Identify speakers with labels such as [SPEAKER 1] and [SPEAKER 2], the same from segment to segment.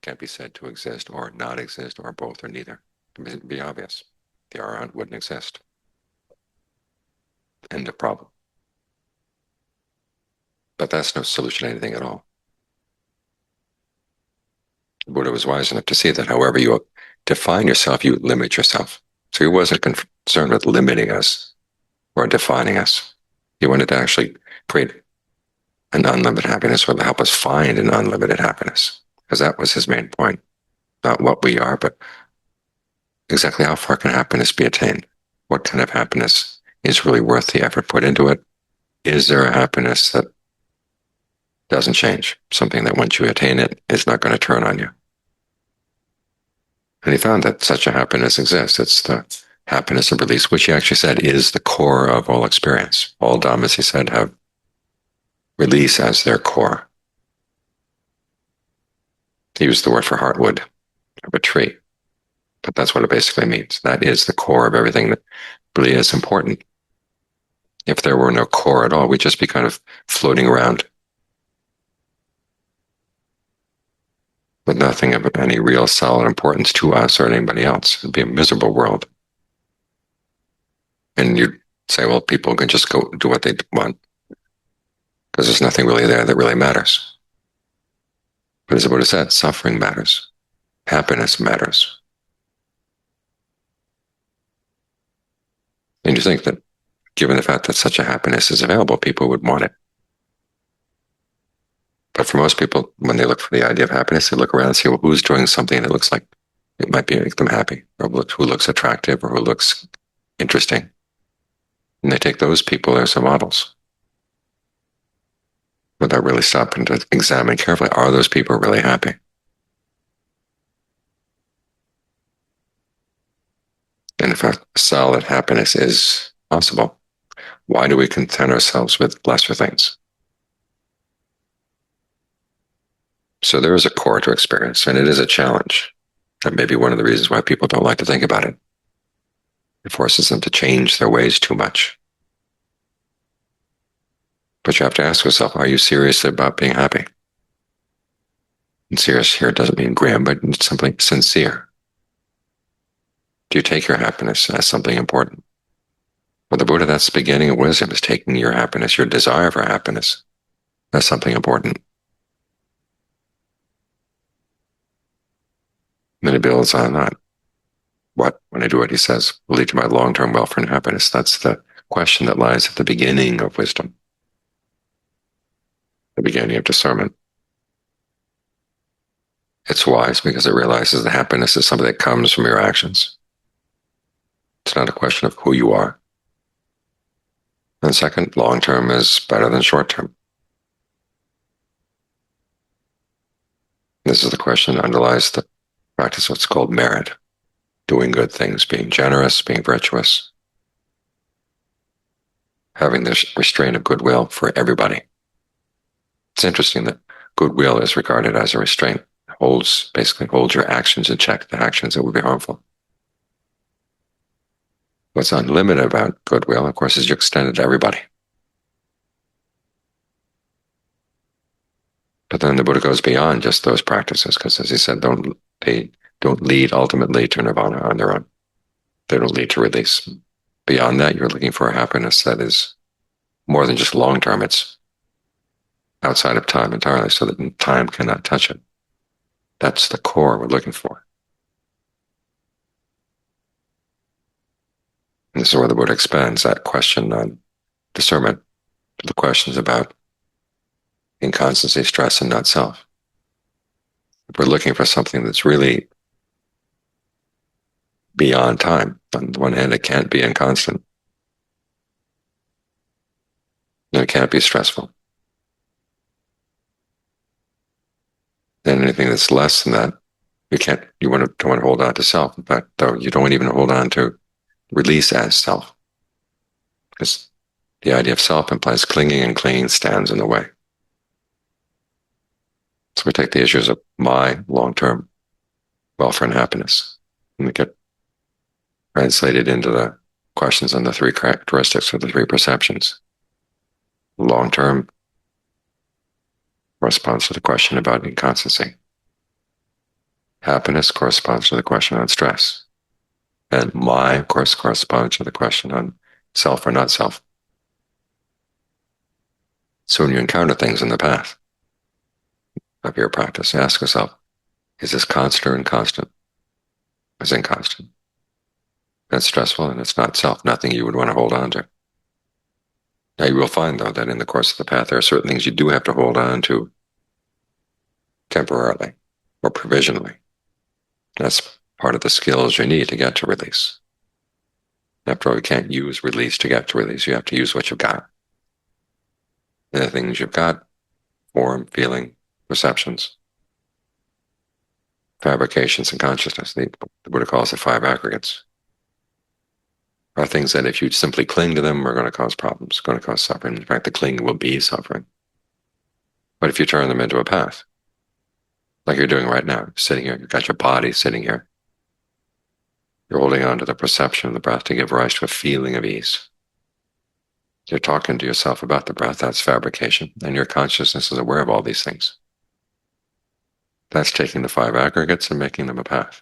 [SPEAKER 1] can't be said to exist or not exist or both or neither. It would be obvious. The arahant wouldn't exist. End of problem. But that's no solution to anything at all. The Buddha was wise enough to see that however you define yourself, you limit yourself. So he wasn't concerned with limiting us or defining us. He wanted to actually create an unlimited happiness or help us find an unlimited happiness, because that was his main point. Not what we are, but exactly how far can happiness be attained? What kind of happiness is really worth the effort put into it? Is there a happiness that doesn't change? Something that once you attain it, it's not going to turn on you. And he found that such a happiness exists. It's the happiness of release, which he actually said is the core of all experience. All dhammas, he said, have release as their core. He used the word for heartwood of a tree, but that's what it basically means. That is the core of everything that really is important. If there were no core at all, we'd just be kind of floating around with nothing of any real solid importance to us or anybody else. It'd be a miserable world. And you'd say, well, people can just go do what they want because there's nothing really there that really matters. But as the Buddha said, suffering matters. Happiness matters. And you think that given the fact that such a happiness is available, people would want it. But for most people, when they look for the idea of happiness, they look around and see, well, who's doing something that looks like it might make them happy, or who looks attractive, or who looks interesting. And they take those people as their models without really stopping to examine carefully, are those people really happy? And if a solid happiness is possible, why do we content ourselves with lesser things? So there is a core to experience, and it is a challenge. That may be one of the reasons why people don't like to think about it. It forces them to change their ways too much. But you have to ask yourself, are you serious about being happy? And serious here doesn't mean grim, but it's simply sincere. Do you take your happiness as something important? For the Buddha, that's the beginning of wisdom, is taking your happiness, your desire for happiness, as something important. And then he builds on that. What, when I do what he says, will lead to my long-term welfare and happiness? That's the question that lies at the beginning of wisdom, the beginning of discernment. It's wise because it realizes that happiness is something that comes from your actions. It's not a question of who you are. And second, long-term is better than short-term. This is the question that underlies the practice of what's called merit. Doing good things, being generous, being virtuous, having this restraint of goodwill for everybody. It's interesting that goodwill is regarded as a restraint. Basically holds your actions in check, the actions that would be harmful. What's unlimited about goodwill, of course, is you extend it to everybody. But then the Buddha goes beyond just those practices, because as he said, they don't lead ultimately to nirvana on their own. They don't lead to release. Beyond that, you're looking for a happiness that is more than just long-term. It's outside of time entirely, so that time cannot touch it. That's the core we're looking for. And this is where the Buddha expands that question on discernment to the questions about inconstancy, stress, and not self. If we're looking for something that's really beyond time, on the one hand, it can't be inconstant. And it can't be stressful. And anything that's less than that, don't want to hold on to self. In fact, though, you don't even hold on to release as self. Because the idea of self implies clinging, and clinging stands in the way. So we take the issues of my long-term welfare and happiness, and we get translated into the questions on the three characteristics or the three perceptions. Long-term corresponds to the question about inconstancy. Happiness corresponds to the question on stress. And my, of course, corresponds to the question on self or not self. So when you encounter things in the path of your practice, ask yourself, is this constant or inconstant? It's inconstant. That's stressful and it's not self, nothing you would want to hold on to. Now you will find, though, that in the course of the path, there are certain things you do have to hold on to temporarily or provisionally. That's part of the skills you need to get to release. After all, you can't use release to get to release. You have to use what you've got. And the things you've got, form, feeling, perceptions, fabrications, and consciousness, the Buddha calls it five aggregates, are things that if you simply cling to them are going to cause problems, going to cause suffering. In fact, the clinging will be suffering. But if you turn them into a path, like you're doing right now, sitting here, you've got your body sitting here, you're holding on to the perception of the breath to give rise to a feeling of ease. You're talking to yourself about the breath, that's fabrication, and your consciousness is aware of all these things. That's taking the five aggregates and making them a path.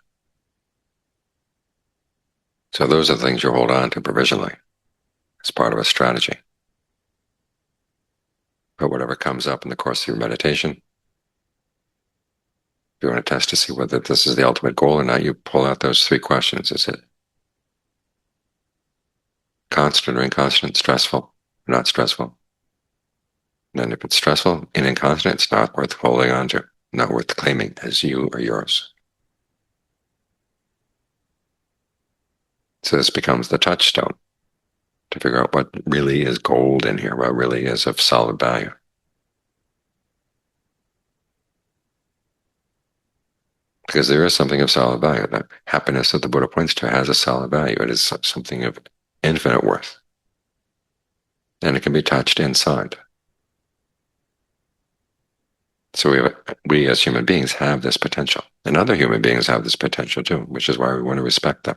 [SPEAKER 1] So those are the things you hold on to provisionally. It's part of a strategy. But whatever comes up in the course of your meditation, if you want to test to see whether this is the ultimate goal or not, you pull out those three questions. Is it constant or inconstant, stressful or not stressful? And then if it's stressful and inconstant, it's not worth holding on to, not worth claiming as you or yours. So this becomes the touchstone to figure out what really is gold in here, what really is of solid value. Because there is something of solid value. The happiness that the Buddha points to has a solid value. It is something of infinite worth. And it can be touched inside. So we as human beings have this potential. And other human beings have this potential too, which is why we want to respect them.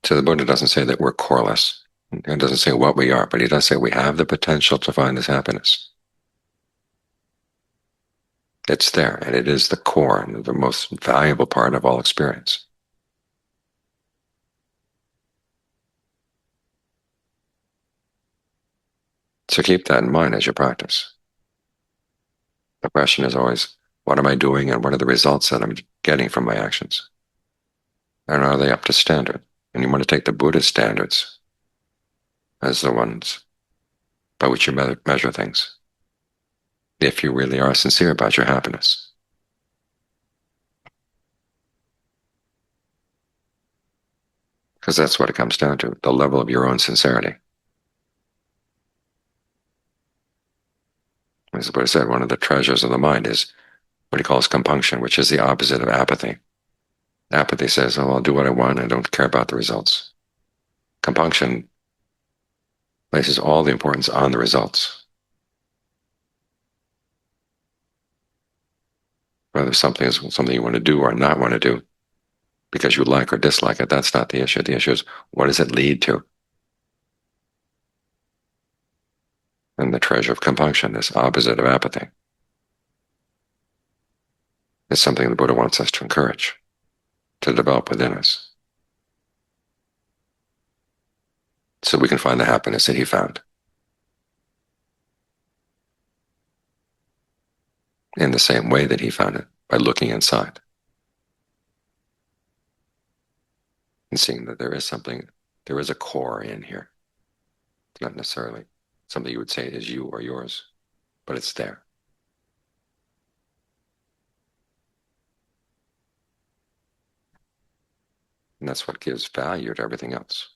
[SPEAKER 1] So the Buddha doesn't say that we're coreless. He doesn't say what we are, but he does say we have the potential to find this happiness. It's there, and it is the core and the most valuable part of all experience. So keep that in mind as you practice. The question is always, what am I doing and what are the results that I'm getting from my actions? And are they up to standard? And you want to take the Buddha's standards as the ones by which you measure things, if you really are sincere about your happiness. Because that's what it comes down to, the level of your own sincerity. As the Buddha said, one of the treasures of the mind is what he calls compunction, which is the opposite of apathy. Apathy says, oh, I'll do what I want, I don't care about the results. Compunction places all the importance on the results. Whether something is something you want to do or not want to do, because you like or dislike it, that's not the issue. The issue is, what does it lead to? And the treasure of compunction, this opposite of apathy, is something the Buddha wants us to encourage, to develop within us, so we can find the happiness that he found in the same way that he found it, by looking inside and seeing that there is something, there is a core in here. It's not necessarily something you would say is you or yours, but it's there. And that's what gives value to everything else.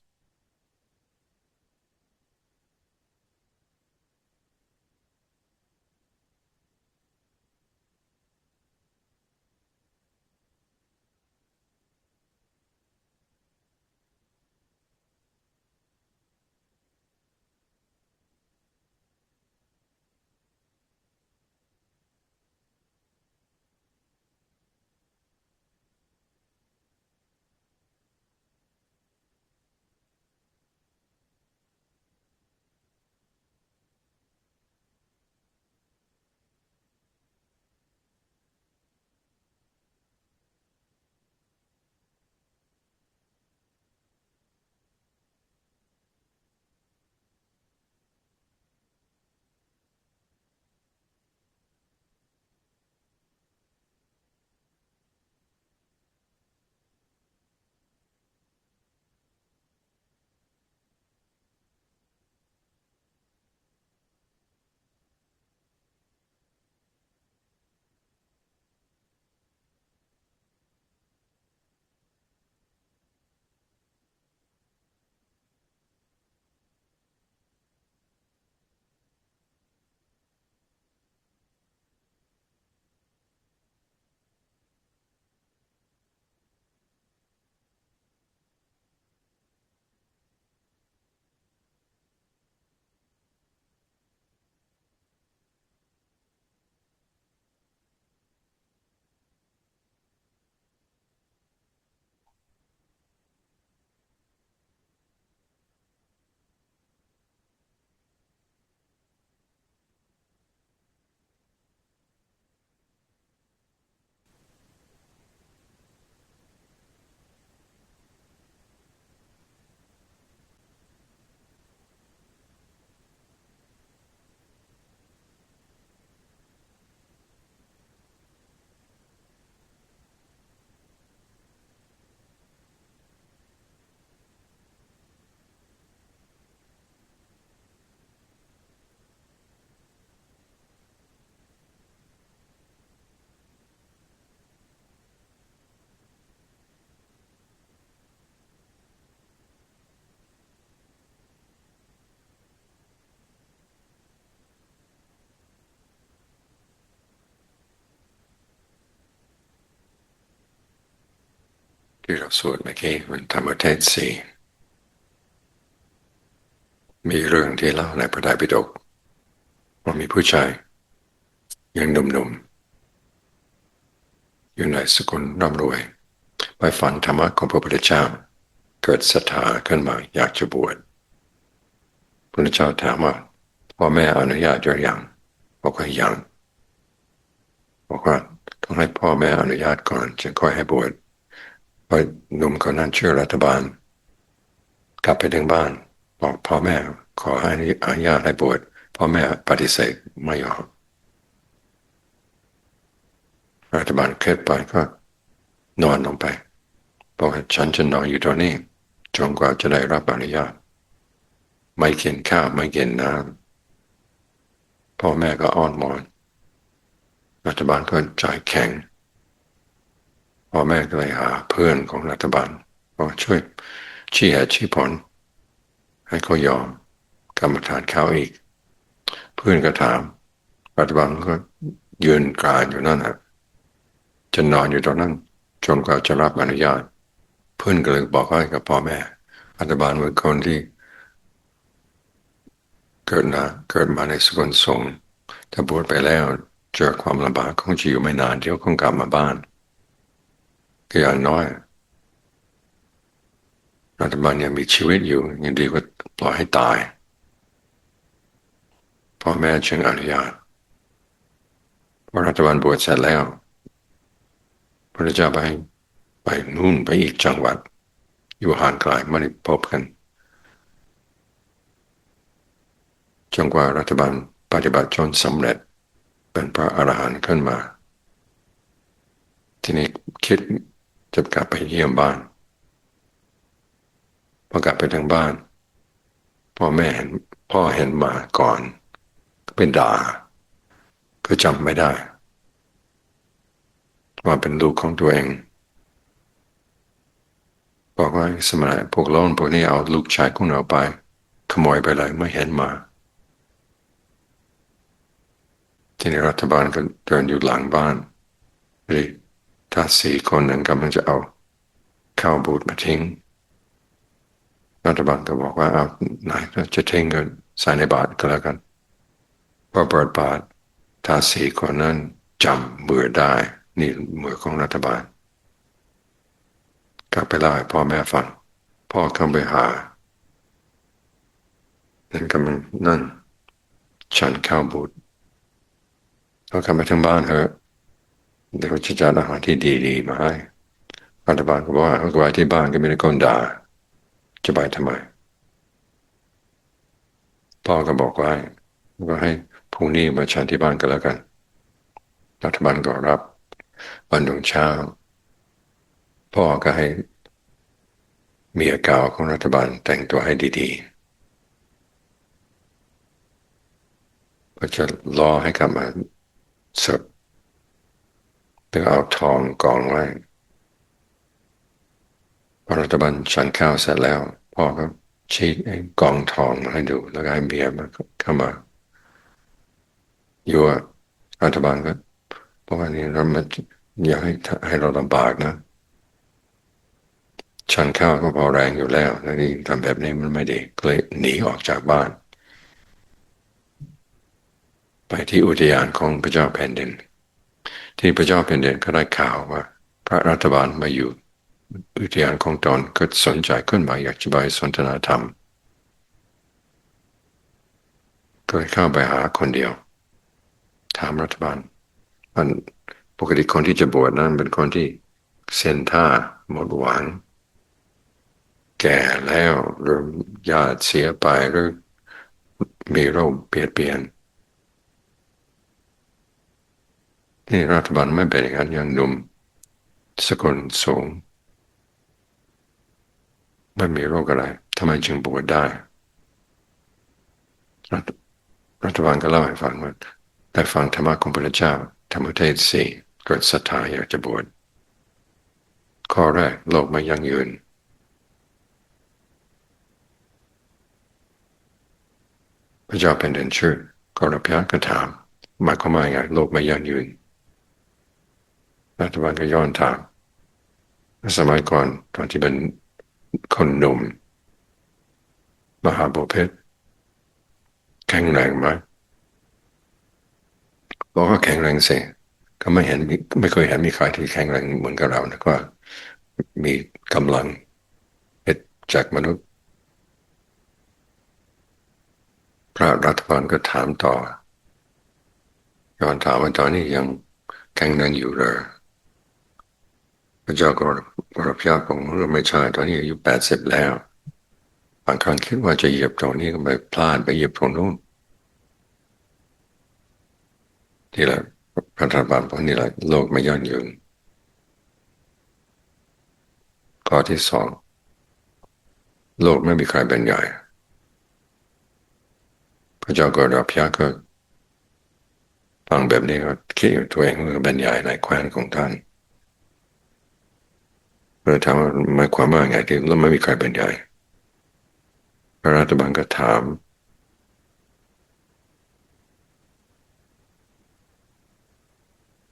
[SPEAKER 1] ที่เราสวดเมื่อกี้มันธรรมเทศสี่มีเรื่องที่เล่าในพระไตรปิฎกว่ามีผู้ชายยังหนุ่มๆอยู่ในสกุลร่ำรวยไปฟังธรรมะของพระพุทธเจ้าเกิดศรัทธาขึ้นมาอยากจะบวชพระพุทธเจ้าถามว่าพ่อแม่อนุญาตหรือยังบอกว่ายังบอกว่าต้องให้พ่อแม่อนุญาตก่อนจึงค่อยให้บวชพอหนุ่มคนนั้นชื่อรัฐบาลกลับไปถึงบ้านบอกพ่อแม่ขอให้อนุญาตให้บวชพ่อแม่ปฏิเสธไม่ยอมรัฐบาลเคลื่อนไปก็นอนลงไปบอกว่าฉันจะนอนอยู่ตรงนี้จนกว่าจะได้รับอนุญาตไม่กินข้าวไม่กินน้ำพ่อแม่ก็อ้อนวอนรัฐบาลก็ใจแข็งพ่อแม่ก็เลยหาเพื่อนของรัฐบาลบอกช่วยชี้เหตุชี้ผลให้เขายอมกรรมฐานข้าวอีกเพื่อนก็ถามรัฐบาลก็ยืนกรานอยู่นั่นแหละจะนอนอยู่ตรงนั้นจนกว่าจะรับอนุญาตเพื่อนก็เลยบอกให้กับพ่อแม่รัฐบาลเป็นคนที่เกิดมาในสกุลสงฆ์ถ้าบวชไปแล้วเจอความลำบากคงจะอยู่ไม่นานเดี๋ยวคงกลับมาบ้านก็อย่างน้อยรัฐบาลยังมีชีวิตอยู่ยังดีกว่าปล่อยให้ตายพ่อแม่จึงอนุญาตพอรัฐบาลบวชเสร็จแล้วพระเจ้าไปนู่นไปอีกจังหวัดอยู่ห่างไกลไม่ได้พบกันจนกว่ารัฐบาลปฏิบัติจนสำเร็จเป็นพระอรหันต์ขึ้นมาทีนี้คิดจะกลับไปเยี่ยมบ้านพอกลับไปทางบ้านพ่อเห็นมาก่อนก็เป็นด่าก็จำไม่ได้ว่าเป็นลูกของตัวเองบอกว่าสมัยพวกโล้นพวกนี้เอาลูกชายของเราไปขโมยไปเลยไม่เห็นมาทีนี้รัฐบาลก็เดินอยู่หลังบ้านเลยถ้าสี่คนนั้นกำลังจะเอาข้าวบูดมาทิ้งรัฐบาลก็บอกว่าเอาไหนจะทิ้งเงินใส่ในบาตรก็แล้วกันพอเปิดบาตรถ้าสี่คนนั้นจำมือได้นี่มือของรัฐบาลกลับไปเล่าให้พ่อแม่ฟังพ่อเข้าไปหานั่นกำลังนั่นฉันข้าวบูดเขากลับไปถึงบ้านเถอะเดี๋ยวจะจัดอาหารที่ดีๆมาให้รัฐบาลก็บอกว่าเอาไว้ที่บ้านก็ไม่ได้คนด่าจะไปทำไมพ่อก็บอกว่าให้พรุ่งนี้มาฉันที่บ้านก็แล้วกันรัฐบาลก็รับวันรุ่งเช้าพ่อก็ให้เมียเก่าของรัฐบาลแต่งตัวให้ดีๆก็จะรอให้กลับมาเสิร์ฟแล้วเอาทองกองไว้พอรัฐบาลฉันข้าวเสร็จแล้วพ่อก็ชี้กองทองมาให้ดูแล้วก็ให้เมียมาเข้ามายั่วรัฐบาลก็เพราะว่านี่เราไม่อยากให้เราลำบากนะฉันข้าวก็พอแรงอยู่แล้วแล้วนี่ทำแบบนี้มันไม่ดีก็เลยหนีออกจากบ้านไปที่อุทยานของพระเจ้าแผ่นดินที่พระเจ้าแผ่นดินก็ได้ข่าวว่าพระรัฐบาลมาอยู่อุทยานของตนก็สนใจขึ้นมาอยากจะไปสนทนาธรรมก็เลยเข้าไปหาคนเดียวถามรัฐบาลมันปกติคนที่จะบวชนั้นเป็นคนที่เส้นท่าหมดหวังแก่แล้วหรือญาติเสียไปหรือมีโรคเปลี่ยนนี่รัฐบาลไม่เป็นอย่างนั้นยังหนุ่มสกุลสูงไม่มีโรคอะไรทำไมจึงบวชได้รัฐบาลก็เล่าให้ฟังว่าได้ฟังธรรมะของพระเจ้าธรรมเทศสี่เกิดศรัทธาอยากจะบวชข้อแรกโลกไม่ยั่งยืนพระเจ้าแผ่นดินชื่อกรพยาก็ถามหมายความว่าไงโลกไม่ยั่งยืนรัฐบาลก็ย้อนถาม สมัยก่อนตอนที่เป็นคนหนุ่มมหาบพิตรแข็งแรงไหมบอกว่าแข็งแรงสิก็ไม่เห็นไม่เคยเห็นมีใครที่แข็งแรงเหมือนกับเรานะก็มีกำลังเอ็ดจากมนุษย์พระรัฐบาลก็ถามต่อย้อนถามว่าตอนนี้ยังแข็งแรงอยู่เหรอพระเจ้าก็รับยาของไม่ใช่ตอนนี้อายุ80แล้วบางครั้งคิดว่าจะเหยียบตรงนี้ก็ไปพลาดไปเหยียบตรงนู้นนี่แหละพระรัฐบาลพวกนี้แหละโลกไม่ยั่งยืนข้อที่สองโลกไม่มีใครเป็นใหญ่พระเจ้าก็รับยาก็ฟังแบบนี้ก็คิดตัวเองว่าเป็นใหญ่ในแคว้นของท่านเมื่อถามว่าหมายความว่าไงที่แล้วไม่มีใครเป็นใหญ่พระรัฐบาลก็ถาม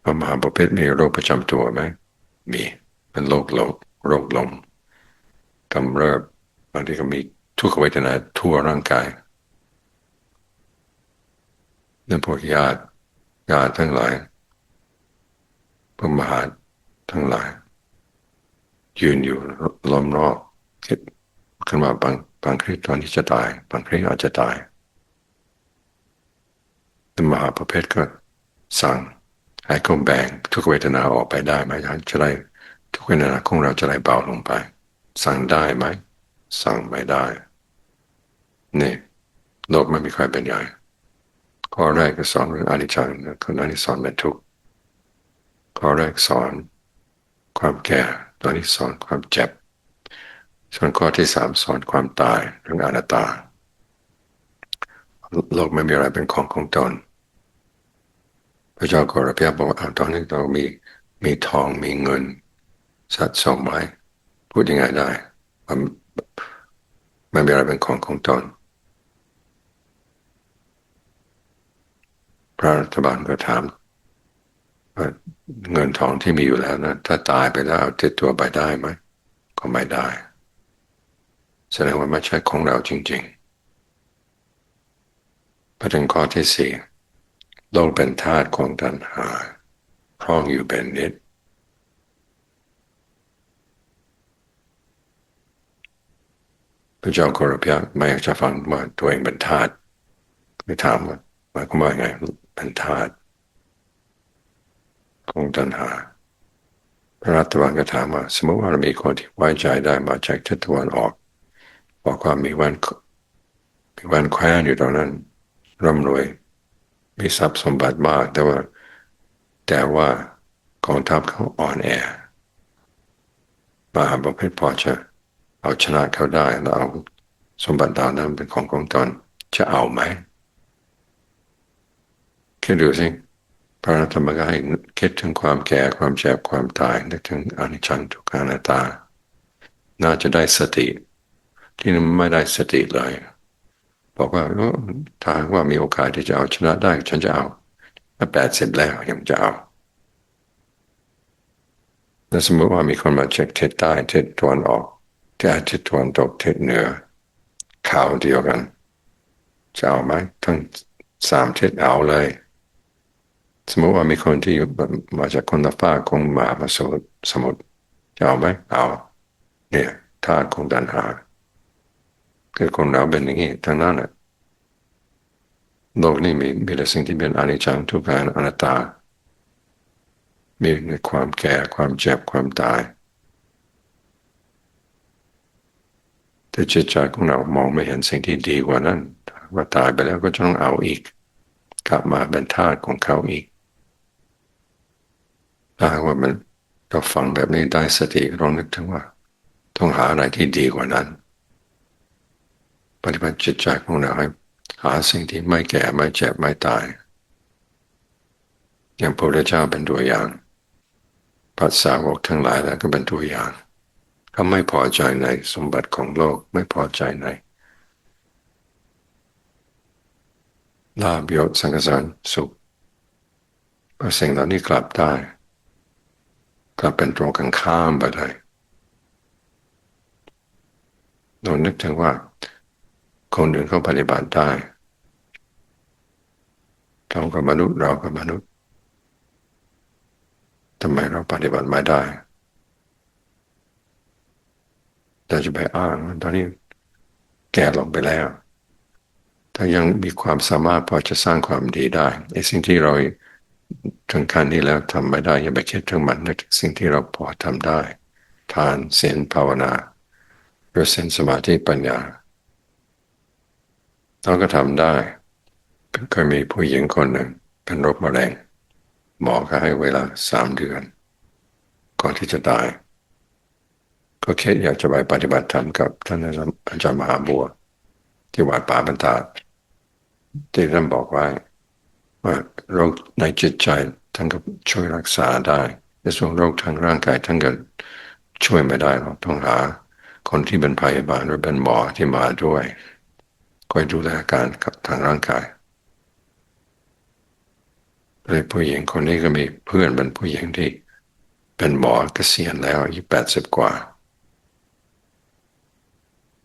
[SPEAKER 1] พระมหาบพิตรมีโรคประจำตัวไหมมีเป็นโรคลมกำเริบบางทีก็มีทุกขเวทนาทั่วร่างกายนั่นพวกญาติทั้งหลายพระมหาทั้งหลายยืนอยู่ล้อมรอบคิดขึ้นมาบางครั้งตอนที่จะตายบางครั้งอาจจะตายแต่มหาประเภทก็สั่งให้เขาแบ่งทุกเวทนาออกไปได้ไหมจะได้ทุกเวทนาของเราจะได้เบาลงไปสั่งได้ไหมสั่งไม่ได้นี่โลกไม่มีใครเป็นใหญ่ข้อแรกก็สอนเรื่องอนิจจังข้อนั้นสอนเป็นทุกข์ข้อแรกสอนความแก่ตอนที่สอนความเจ็บส่วนข้อที่สามสอนความตายเรื่องอนัตตาโลกไม่มีอะไรเป็นของตนพระเจ้ากรพยาบอกว่าตอนนี้เรามีทองมีเงินสะสมไว้พูดยังไงได้มันไม่มีอะไรเป็นของตนพระรัฐบาลก็ถามว่าเงินทองที่มีอยู่แล้วนะถ้าตายไปแล้วเอาติดตัวไปได้ไหมก็ไม่ได้แสดงว่าไม่ใช่ของเราจริงๆประเด็นข้อที่สี่โลกเป็นธาตุของตัณหาครองอยู่เป็นนิจพระเจ้ากรพยาไม่อยากจะฟังว่าตัวเองเป็นธาตุไม่ถามว่าหมายความว่าไงเป็นธาตุของตัณหาพระรัฐบาลก็ถามว่าสมมติว่าเรามีคนที่ไว้ใจได้มาจากทิศตะวันออกบอกว่ามีวันแคว้นอยู่ตรงนั้นร่ำรวยมีทรัพย์สมบัติมากแต่ว่ากองทัพเขาอ่อนแอมหาบพิตรพอจะเอาชนะเขาได้แล้วเอาสมบัติดาวนั้นเป็นของตนจะเอาไหมคิดดูสิพระธรรมกายคิดถึงความแก่ความเจ็บความตายนึกถึงอนิจจังทุกขังอนัตตาน่าจะได้สติที่ไม่ได้สติเลยบอกว่าถ้าว่ามีโอกาสที่จะเอาชนะได้ฉันจะเอา80แล้วยังจะเอาแล้วสมมติว่ามีคนมาเช็คทิศใต้ทิศตะวันออกทิศตะวันตกทิศเหนือข่าวเดียวกันจะเอาไหมทั้ง3 ทิศเอาเลยสมมติว่ามีคนที่มาจากคนละฝากของมหาสมุทรจะเอาไหมเอาเนี่ยธาตุของตัณหาคือคนเราเป็นอย่างนี้ทั้งนั้นแหละโลกนี้มีแต่สิ่งที่เป็นอนิจจังทุกขังอนัตตามีในความแก่ความเจ็บความตายแต่จิตใจของเรามองไม่เห็นสิ่งที่ดีกว่านั้นว่าตายไปแล้วก็จะต้องเอาอีกกลับมาเป็นทาสของเขาอีกถ้าว่ามันเราฟังแบบนี้ได้สติลองนึกถึงว่าต้องหาอะไรที่ดีกว่านั้นปฏิบัติจิตใจของเราให้หาสิ่งที่ไม่แก่ไม่เจ็บไม่ตายอย่างพระพุทธเจ้าเป็นตัวอย่างพระสาวกทั้งหลายแล้วก็เป็นตัวอย่างเขาไม่พอใจในสมบัติของโลกไม่พอใจในลาภยศสังสารสุขพอสิ่งเหล่านี้กลับได้กลับเป็นตรงกันข้ามไปเลย เรานึกถึงว่าคนอื่นเขาปฏิบัติได้เขากับมนุษย์เรากับมนุษย์ทำไมเราปฏิบัติไม่ได้เราจะไปอ้างว่าตอนนี้แก่ลงไปแล้วถ้ายังมีความสามารถพอจะสร้างความดีได้ไอ้สิ่งที่เราถึงขั้นนี้แล้วทำไม่ได้อย่าไปคิดถึงมันนึกถึงสิ่งที่เราพอทำได้ทานศีลภาวนาหรือศีลสมาธิปัญญาเราก็ทำได้เคยมีผู้หญิงคนหนึ่งเป็นโรคมะเร็งหมอก็ให้เวลา3 เดือนก่อนที่จะตายก็คิดอยากจะไปปฏิบัติธรรมกับท่านอาจารย์มหาบัวที่วัดป่าบรรทัดที่ท่านบอกไว้ว่าโรคในจิตใจท่านก็ช่วยรักษาได้ในส่วนโรคทางร่างกายท่านก็ช่วยไม่ได้เราต้องหาคนที่เป็นพยาบาลหรือเป็นหมอที่มาด้วยคอยดูแลอาการกับทางร่างกายเลยผู้หญิงคนนี้ก็มีเพื่อนเป็นผู้หญิงที่เป็นหมอเกษียณแล้วอายุ80 กว่า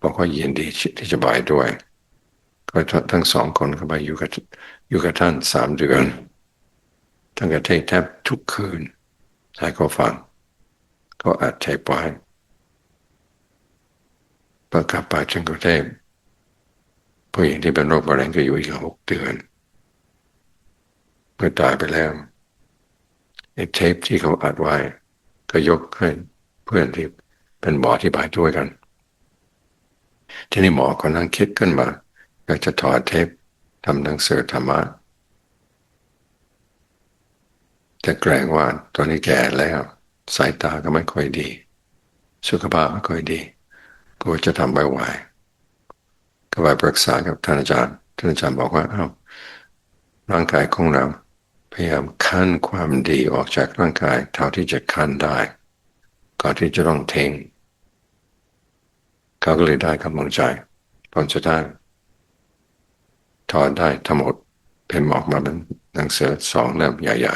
[SPEAKER 1] บอกว่ายินดีที่จะไปด้วยก็ทั้ง2 คนก็ไปอยู่กับท่าน3 เดือนท่านก็เทศแทบทุกคืนให้เขาฟังก็อัดเทปไว้พอกลับไปถึงกรุงเทพผู้หญิงที่เป็นโรคมะเร็งก็อยู่อีก6 เดือนเมื่อตายไปแล้วไอ้เทปที่เขาอัดไว้ก็ยกให้เพื่อนที่เป็นหมอที่ไปด้วยกันทีนี้หมอก็นั่งคิดขึ้นมาอยากจะถอดเทปทำหนังสือธรรมะแต่แกล้งว่าตอนนี้แก่แล้วสายตาก็ไม่ค่อยดีสุขภาพไม่ค่อยดีกลัวจะทำไม่ไหวก็ไปปรึกษากับท่านอาจารย์บอกว่าอ้าวร่างกายของเราพยายามคั่นความดีออกจากร่างกายเท่าที่จะคั่นได้ก่อนที่จะต้องทิ้งเขาก็เลยได้กำลังใจผลสุดท้ายถอดได้ทั้งหมดเป็นออกมาเป็นหนังสือ2 เล่มใหญ่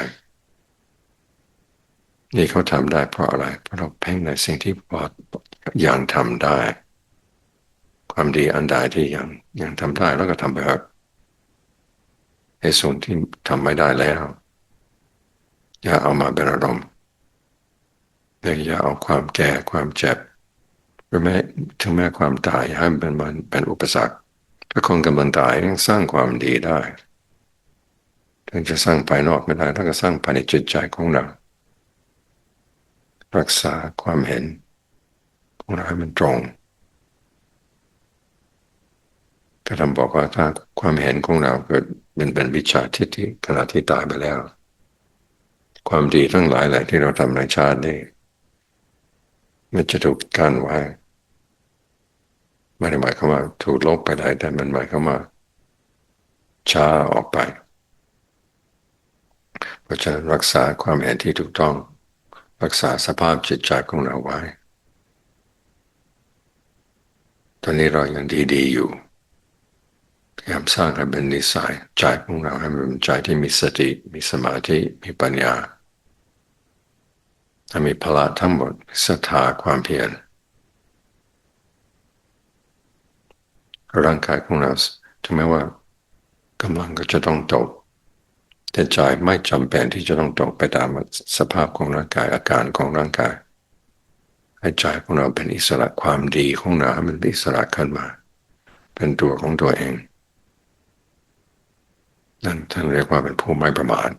[SPEAKER 1] ๆนี่เขาทำได้เพราะอะไรเพราะเราเพ่งในสิ่งที่พอยังทำได้ความดีอันใดที่ยังทำได้แล้วก็ทำไปเถอะในส่วนที่ทำไม่ได้แล้วอย่าเอามาเป็นอารมณ์อย่าเอาความแก่ความเจ็บหรือแม้ถึงแม้ความตายให้มันเป็นอุปสรรคถ้าคนกำลังตายยังสร้างความดีได้ถึงจะสร้างภายนอกไม่ได้ถ้าก็สร้างภายในจิตใจของเรารักษาความเห็นของเราให้มันตรงก็ทำบอกว่าถ้าความเห็นของเราเกิดเป็นวิชาทิฏฐิขณะที่ตายไปแล้วความดีทั้งหลายแหละที่เราทำในชาตินี้มันจะถูกกั้นไว้ไม่ได้หมายความว่าถูกลบไปได้แต่มันหมายความว่าช้าออกไปเพราะฉะนั้นรักษาความเห็นที่ถูกต้องรักษาสภาพจิตใจของเราไว้ตอนนี้เรายังดีๆอยู่พยายามสร้างให้เป็นนิสัยใจของเราให้มันเป็นใจที่มีสติมีสมาธิมีปัญญาถ้ามีพละทั้งหมดศรัทธาความเพียรร่างกายของเราถึงแม้ว่ากำลังก็จะต้องตกแต่ใจไม่จำเป็นที่จะต้องตกไปตามสภาพของร่างกายอาการของร่างกายให้ใจของเราเป็นอิสระความดีของเราให้มันเป็นอิสระขึ้นมาเป็นตัวของตัวเองนั่นท่านเรียกว่าเป็นผู้ไม่ประมาท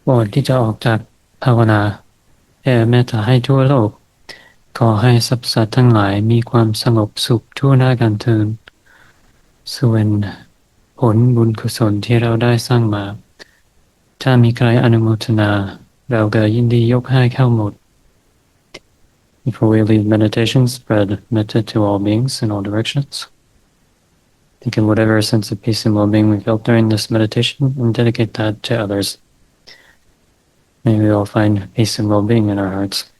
[SPEAKER 2] ก่อนที่จะออกจากภาวนาแผ่เมตตาให้ทั่วโลกขอให้สรรพสัตว์ทั้งหลายมีความสงบสุขทั่วหน้ากันเถิดส่วนผลบุญกุศลที่เราได้สร้างมาถ้ามีใครอนุโมทนาเราก็ยินดียกให้เข้าหมด Before we leave meditation, spread metta to all beings in all directions. Think of whatever sense of peace and well-being we felt during this meditation and dedicate that to others. May we all find peace and well-being in our hearts.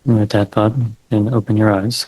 [SPEAKER 2] And with that thought, then open your eyes.